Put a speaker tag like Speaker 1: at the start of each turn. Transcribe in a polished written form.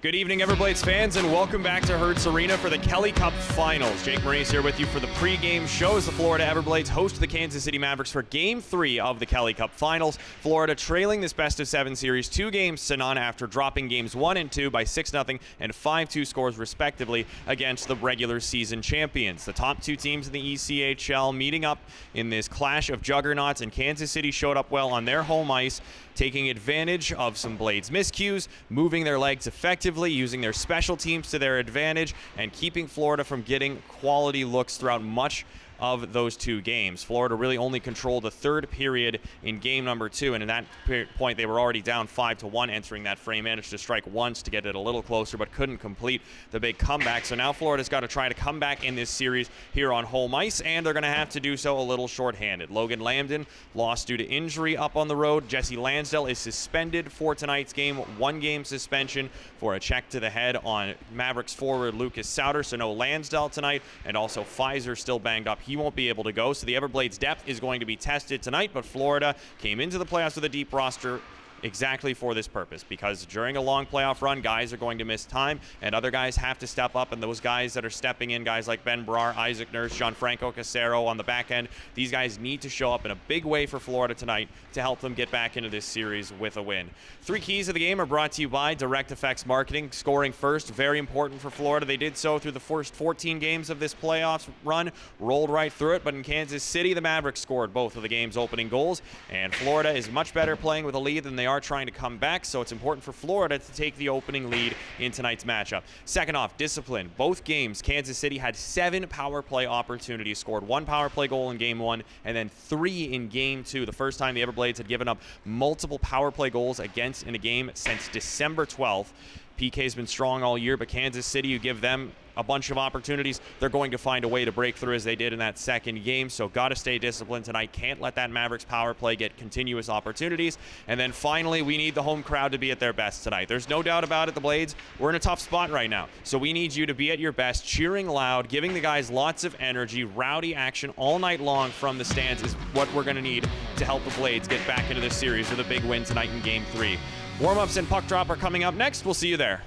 Speaker 1: Good evening, Everblades fans, and welcome back to Hertz Arena for the Kelly Cup Finals. Jake Maurice here with you for the pregame show as the Florida Everblades host the Kansas City Mavericks for Game 3 of the Kelly Cup Finals. Florida trailing this best-of-7 series 2 games to none after dropping games 1 and 2 by 6-0 and 5-2 scores respectively against the regular season champions. The top 2 teams in the ECHL meeting up in this clash of juggernauts, and Kansas City showed up well on their home ice, taking advantage of some Blades miscues, moving their legs effectively, using their special teams to their advantage, and keeping Florida from getting quality looks throughout much of those 2 games. Florida really only controlled the third period in game number 2, and at that point they were already down 5-1 entering that frame. Managed to strike once to get it a little closer, but couldn't complete the big comeback. So now Florida's got to try to come back in this series here on home ice, and they're going to have to do so a little shorthanded. Logan Lambden lost due to injury up on the road. Jesse Lansdale is suspended for tonight's game, 1-game suspension for a check to the head on Mavericks forward Lucas Sauter. So no Lansdale tonight, and also Pfizer still banged up. He won't be able to go, so the Everblades' depth is going to be tested tonight, but Florida came into the playoffs with a deep roster exactly for this purpose, because during a long playoff run, guys are going to miss time, and other guys have to step up, and those guys that are stepping in, guys like Ben Brar, Isaac Nurse, Gianfranco Casero on the back end, these guys need to show up in a big way for Florida tonight to help them get back into this series with a win. 3 keys of the game are brought to you by Direct Effects Marketing. Scoring first, very important for Florida. They did so through the first 14 games of this playoffs run, rolled right through it, but in Kansas City, the Mavericks scored both of the game's opening goals, and Florida is much better playing with a lead than they are trying to come back, so it's important for Florida to take the opening lead in tonight's matchup. Second off, discipline. Both games, Kansas City had 7 power play opportunities, scored 1 power play goal in game 1, and then 3 in game 2. The first time the Everblades had given up multiple power play goals against in a game since December 12th. PK's been strong all year, but Kansas City, you give them a bunch of opportunities, they're going to find a way to break through as they did in that second game. So got to stay disciplined tonight. Can't let that Mavericks power play get continuous opportunities. And then finally, we need the home crowd to be at their best tonight. There's no doubt about it, the Blades, we're in a tough spot right now. So we need you to be at your best, cheering loud, giving the guys lots of energy, rowdy action all night long from the stands is what we're going to need to help the Blades get back into this series with a big win tonight in Game 3. Warm-ups and puck drop are coming up next. We'll see you there.